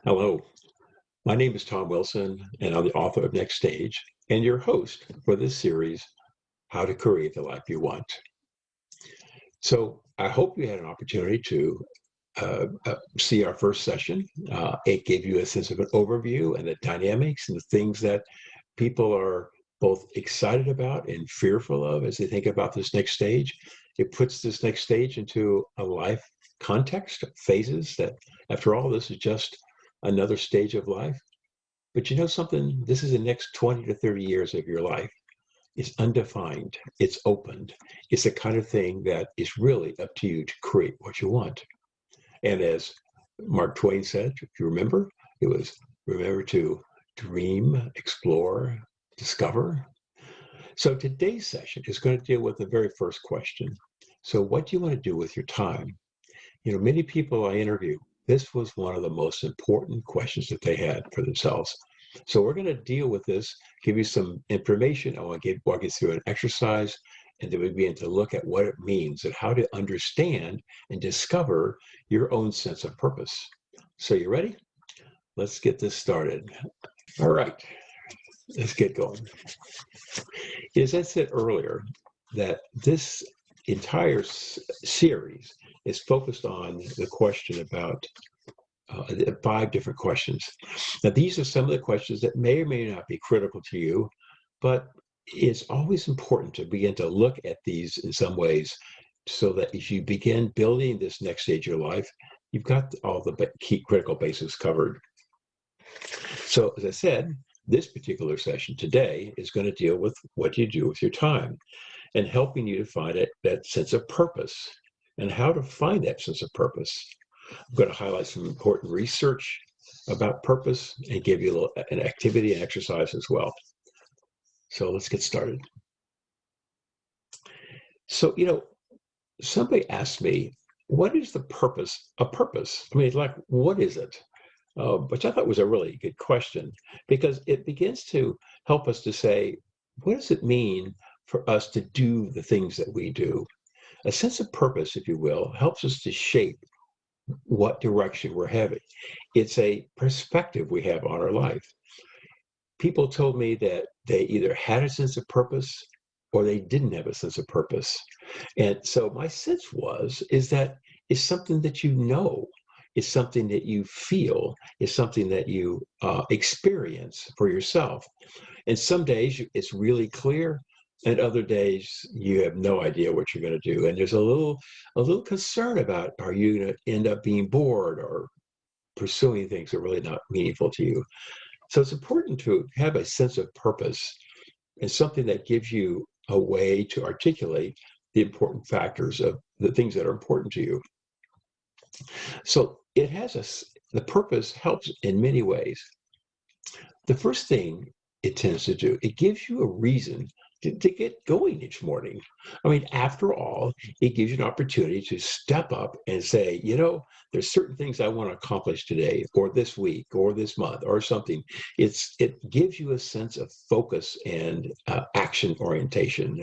Hello, my name is Tom Wilson, and I'm the author of Next Stage and your host for this series, How to Create the Life You Want. So I hope you had an opportunity to see our first session. It gave you a sense of an overview and the dynamics and the things that people are both excited about and fearful of as they think about this next stage. It puts this next stage into a life context, phases that, after all, this is just another stage of life. But you know something? This is the next 20 to 30 years of your life. It's undefined. It's opened. It's the kind of thing that is really up to you to create what you want. And as Mark Twain said, if you remember, it was remember to dream, explore, discover. So today's session is going to deal with the very first question. So what do you want to do with your time? You know, many people I interview, this was one of the most important questions that they had for themselves. So we're going to deal with this, give you some information. I want to walk you through an exercise, and then we begin to look at what it means and how to understand and discover your own sense of purpose. So you ready? Let's get this started. All right, let's get going. As I said earlier, that this entire series is focused on the question about five different questions. Now, these are some of the questions that may or may not be critical to you, but it's always important to begin to look at these in some ways so that as you begin building this next stage of your life, you've got all the key critical bases covered. So, as I said, this particular session today is going to deal with what you do with your time and helping you to find that sense of purpose and how to find that sense of purpose. I'm going to highlight some important research about purpose and give you an activity and exercise as well. So let's get started. So, somebody asked me, what is the purpose of purpose? I mean, like, what is it? Which I thought was a really good question because it begins to help us to say, what does it mean for us to do the things that we do? A sense of purpose, if you will, helps us to shape what direction we're having. It's a perspective we have on our life. People told me that they either had a sense of purpose or they didn't have a sense of purpose. And so my sense is that it's something that you know, it's something that you feel, it's something that you experience for yourself. And some days it's really clear, and other days you have no idea what you're going to do. And there's a little concern about, are you going to end up being bored or pursuing things that are really not meaningful to you? So it's important to have a sense of purpose and something that gives you a way to articulate the important factors of the things that are important to you. So the purpose helps in many ways. The first thing it tends to do, it gives you a reason to get going each morning. I mean, after all, it gives you an opportunity to step up and say, there's certain things I want to accomplish today or this week or this month or something. It gives you a sense of focus and action orientation.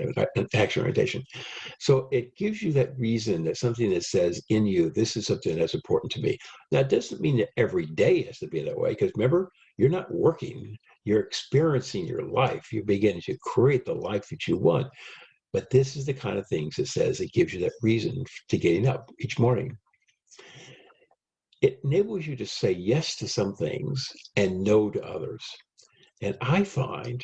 So it gives you that reason, that something that says in you, this is something that's important to me. Now, it doesn't mean that every day has to be that way, because remember, you're not working, you're experiencing your life. You're beginning to create the life that you want. But this is the kind of things it says, it gives you that reason to getting up each morning. It enables you to say yes to some things and no to others. And I find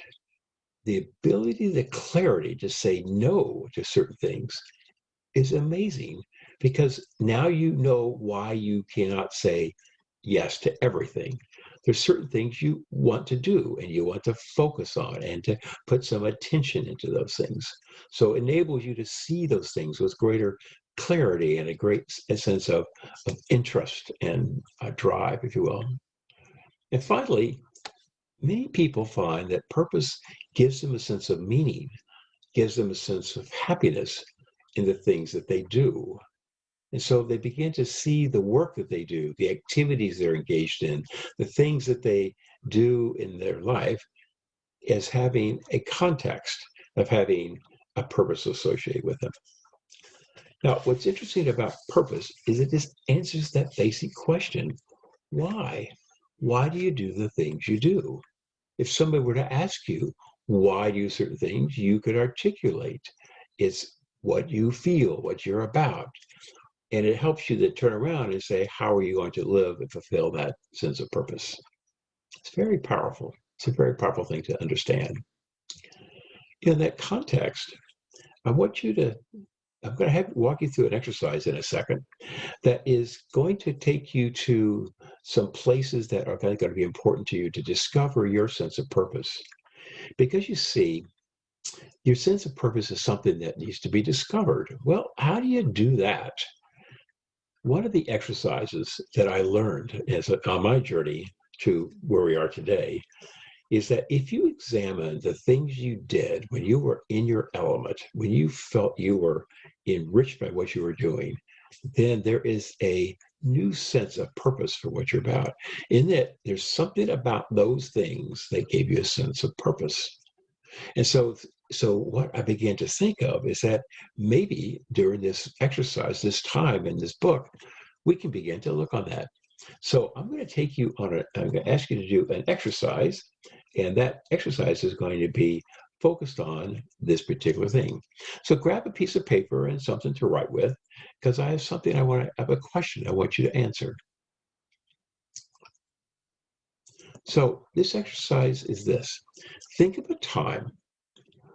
the ability, the clarity to say no to certain things is amazing, because now you know why you cannot say yes to everything. There's certain things you want to do and you want to focus on and to put some attention into those things. So it enables you to see those things with greater clarity and a sense of interest and drive, if you will. And finally, many people find that purpose gives them a sense of meaning, gives them a sense of happiness in the things that they do. And so they begin to see the work that they do, the activities they're engaged in, the things that they do in their life as having a context of having a purpose associated with them. Now, what's interesting about purpose is it just answers that basic question, why? why do you do the things you do? If somebody were to ask you, why do you certain things, you could articulate. It's what you feel, what you're about. And it helps you to turn around and say, how are you going to live and fulfill that sense of purpose? It's very powerful. It's a very powerful thing to understand. In that context, I want you to, I'm going to walk you through an exercise in a second that is going to take you to some places that are going to be important to you to discover your sense of purpose. Because you see, your sense of purpose is something that needs to be discovered. Well, how do you do that? One of the exercises that I learned on my journey to where we are today is that if you examine the things you did when you were in your element, when you felt you were enriched by what you were doing, then there is a new sense of purpose for what you're about. In that, there's something about those things that gave you a sense of purpose. And so what I began to think of is that maybe during this exercise, this time in this book, we can begin to look on that. So I'm going to take you on I'm going to ask you to do an exercise, and that exercise is going to be focused on this particular thing. So grab a piece of paper and something to write with, because I have a question I want you to answer. So this exercise is this. Think of a time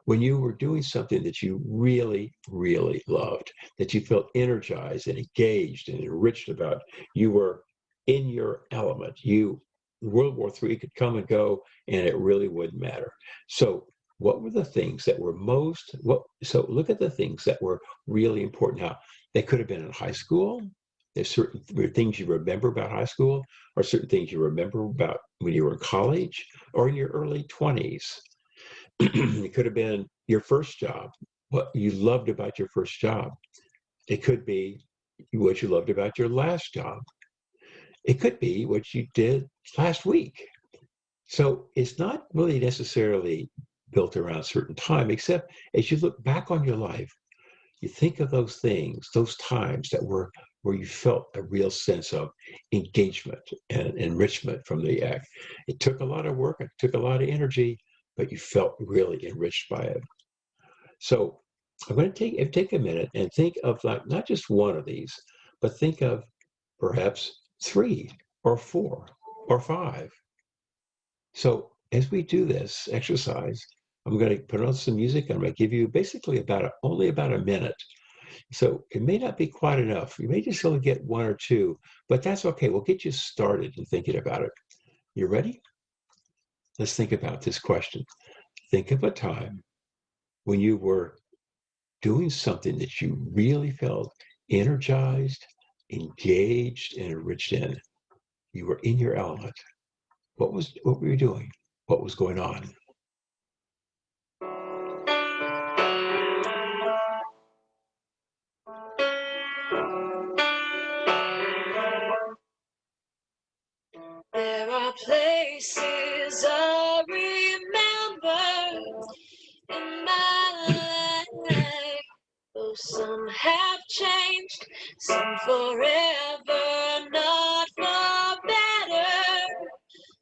when you were doing something that you really, really loved, that you felt energized and engaged and enriched about. You were in your element. World War III could come and go, and it really wouldn't matter. So what were the things that were so look at the things that were really important. Now, they could have been in high school. There's certain things you remember about high school, or certain things you remember about when you were in college or in your early 20s. It could have been your first job, what you loved about your first job. It could be what you loved about your last job. It could be what you did last week. So it's not really necessarily built around a certain time, except as you look back on your life, you think of those things, those times that were where you felt a real sense of engagement and enrichment from the act. It took a lot of work, it took a lot of energy, but you felt really enriched by it. So I'm going to take a minute and think of not just one of these, but think of perhaps 3 or 4 or 5. So as we do this exercise, I'm going to put on some music. I'm going to give you basically only about a minute. So it may not be quite enough. You may just only get 1 or 2, but that's okay. We'll get you started in thinking about it. You ready? Let's think about this question. Think of a time when you were doing something that you really felt energized, engaged, and enriched in. You were in your element. What were you doing? What was going on? There are places I remember in my life. Though some have changed, some forever, not for better.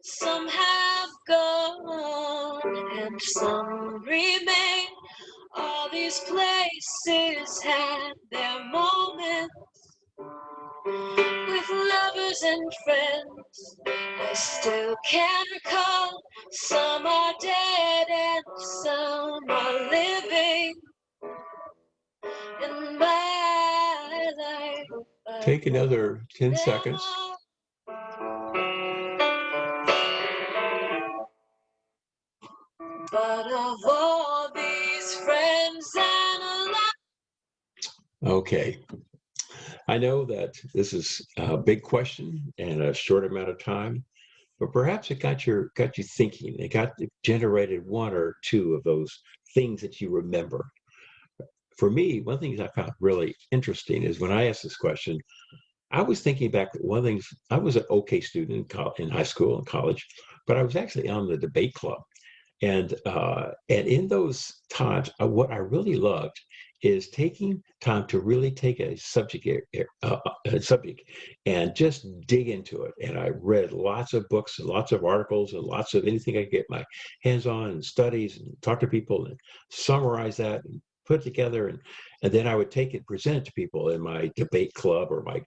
Some have gone and some remain. All these places had their moments with lovers and friends. I still can recall. Some are dead and some are living in my life. Take another 10 seconds. But of all these friends and Okay. I know that this is a big question and a short amount of time, but perhaps it got you thinking. It generated 1 or 2 of those things that you remember. For me, one of the things I found really interesting is when I asked this question, I was thinking back that one of the things, I was an okay student in high school and college, but I was actually on the debate club. And in those times, what I really loved is taking time to really take a subject and just dig into it. And I read lots of books and lots of articles and lots of anything I could get my hands on, and studies, and talk to people and summarize that and put it together. And then I would take it, present it to people in my debate club or my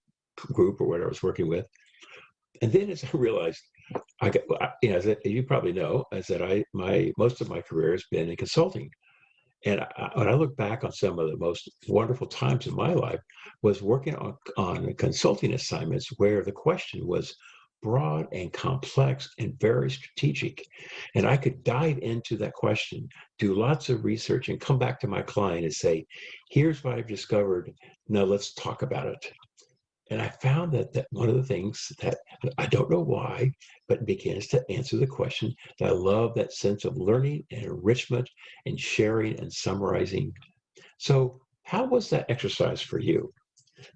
group or whatever I was working with. And then as I realized, as you probably know, is that most of my career has been in consulting. And when I look back on some of the most wonderful times in my life, was working on consulting assignments where the question was broad and complex and very strategic. And I could dive into that question, do lots of research, and come back to my client and say, here's what I've discovered. Now let's talk about it. And I found that one of the things that I don't know why, but begins to answer the question, that I love that sense of learning and enrichment and sharing and summarizing. So how was that exercise for you?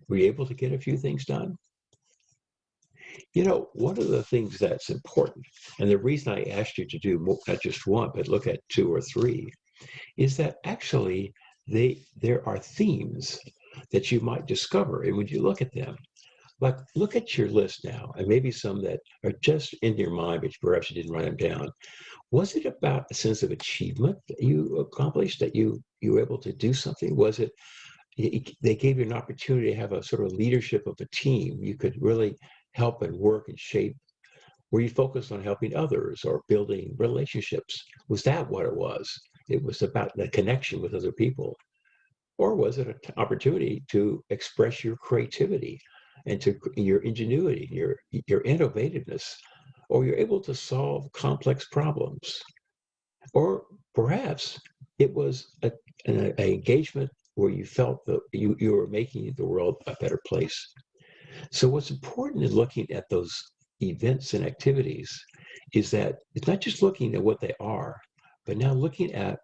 Were you able to get a few things done? One of the things that's important, and the reason I asked you to do not just one, but look at two or three, is that actually there are themes that you might discover. And when you look at them, like, look at your list now, and maybe some that are just in your mind, but perhaps you didn't write them down. Was it about a sense of achievement that you accomplished, that you were able to do something? Was it they gave you an opportunity to have a sort of leadership of a team? You could really help and work and shape. Were you focused on helping others or building relationships? Was that what it was? It was about the connection with other people. Or was it an opportunity to express your creativity and to your ingenuity, your innovativeness, or you're able to solve complex problems? Or perhaps it was an engagement where you felt that you were making the world a better place. So what's important in looking at those events and activities is that it's not just looking at what they are, but now looking at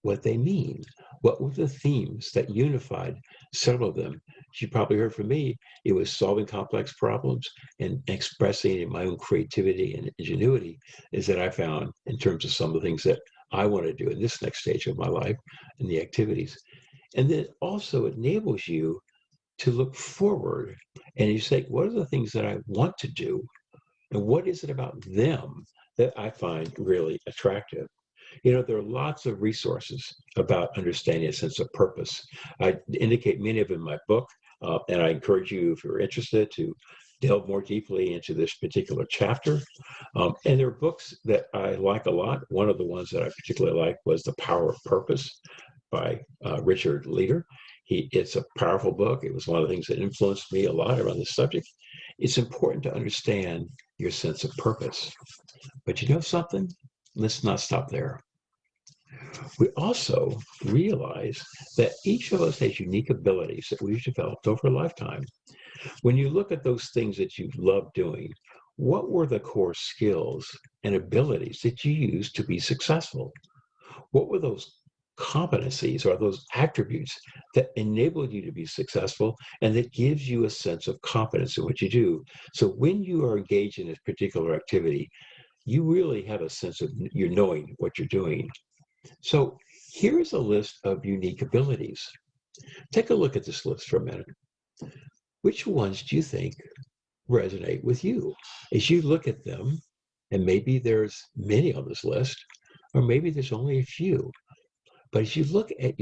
what they mean. What were the themes that unified several of them? As you probably heard from me, it was solving complex problems and expressing in my own creativity and ingenuity is that I found in terms of some of the things that I want to do in this next stage of my life and the activities. And then also enables you to look forward and you say, what are the things that I want to do? And what is it about them that I find really attractive? There are lots of resources about understanding a sense of purpose. I indicate many of them in my book, and I encourage you, if you're interested, to delve more deeply into this particular chapter. And there are books that I like a lot. One of the ones that I particularly like was The Power of Purpose by Richard Leader. It's a powerful book. It was one of the things that influenced me a lot around this subject. It's important to understand your sense of purpose. But you know something? Let's not stop there. We also realize that each of us has unique abilities that we've developed over a lifetime. When you look at those things that you love doing, what were the core skills and abilities that you used to be successful? What were those competencies or those attributes that enabled you to be successful and that gives you a sense of confidence in what you do? So when you are engaged in a particular activity, you really have a sense of you knowing what you're doing. So here's a list of unique abilities. Take a look at this list for a minute. Which ones do you think resonate with you? As you look at them, and maybe there's many on this list, or maybe there's only a few, but as you look at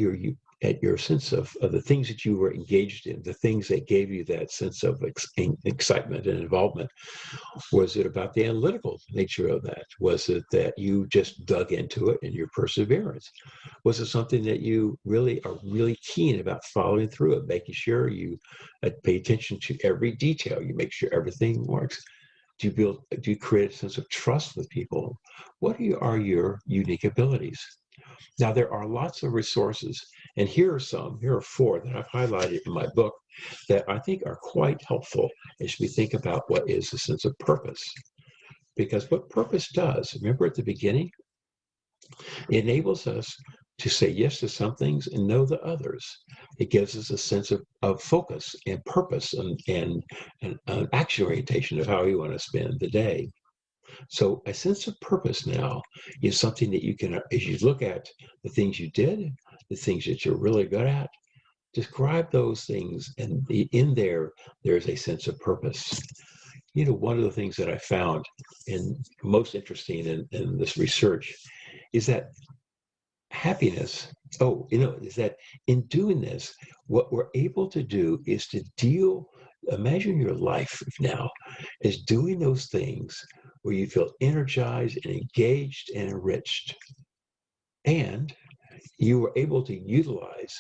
your sense of the things that you were engaged in, the things that gave you that sense of excitement and involvement, was it about the analytical nature of that? Was it that you just dug into it and your perseverance? Was it something that you really are really keen about following through it, making sure you pay attention to every detail, you make sure everything works? Do you create a sense of trust with people? What are your unique abilities? Now, there are lots of resources, and here are four that I've highlighted in my book that I think are quite helpful as we think about what is a sense of purpose. Because what purpose does, remember at the beginning, it enables us to say yes to some things and no to others. It gives us a sense of focus and purpose and an action orientation of how we want to spend the day. So a sense of purpose now is something that you can, as you look at the things you did, the things that you're really good at, describe those things, and in there's a sense of purpose. One of the things that I found and most interesting in this research is that happiness, is that in doing this, what we're able to do is to imagine your life now as doing those things where you feel energized and engaged and enriched. And you were able to utilize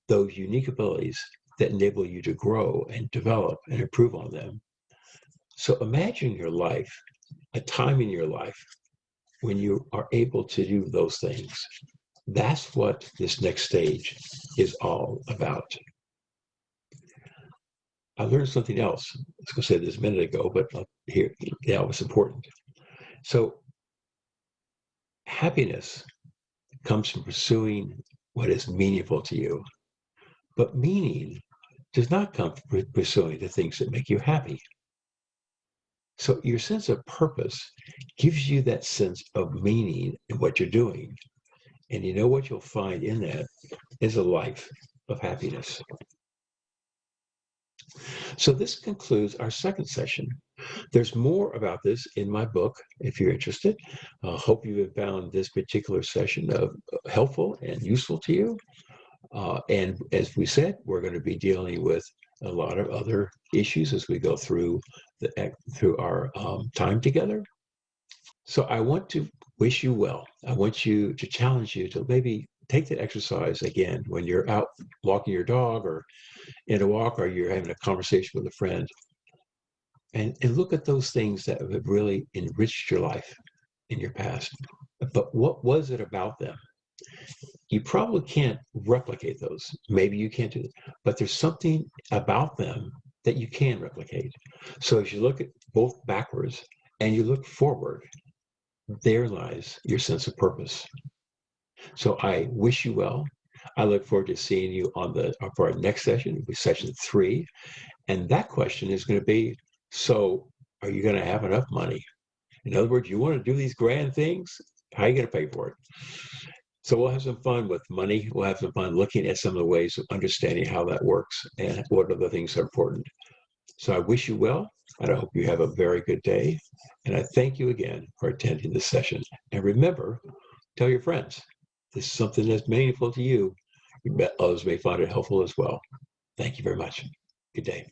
those unique abilities that enable you to grow and develop and improve on them. So imagine your life, a time in your life when you are able to do those things. That's what this next stage is all about. I learned something else. I was going to say this a minute ago, but here, now it's important. So happiness comes from pursuing what is meaningful to you. But meaning does not come from pursuing the things that make you happy. So your sense of purpose gives you that sense of meaning in what you're doing. And you know what you'll find in that is a life of happiness. So this concludes our second session. There's more about this in my book, if you're interested. Hope you have found this particular session helpful and useful to you. And as we said, we're going to be dealing with a lot of other issues as we go through our time together. So I want to wish you well. I want to challenge you to maybe take that exercise again when you're out walking your dog or in a walk, or you're having a conversation with a friend, and look at those things that have really enriched your life in your past. But what was it about them? You probably can't replicate those. Maybe you can't do it, but there's something about them that you can replicate. So as you look at both backwards and you look forward, there lies your sense of purpose. So I wish you well. I look forward to seeing you for our next session, session 3. And that question is going to be, so are you going to have enough money? In other words, you want to do these grand things? How are you going to pay for it? So we'll have some fun with money. We'll have some fun looking at some of the ways of understanding how that works and what other things are important. So I wish you well, and I hope you have a very good day. And I thank you again for attending this session. And remember, tell your friends, this is something that's meaningful to you. You bet others may find it helpful as well. Thank you very much. Good day.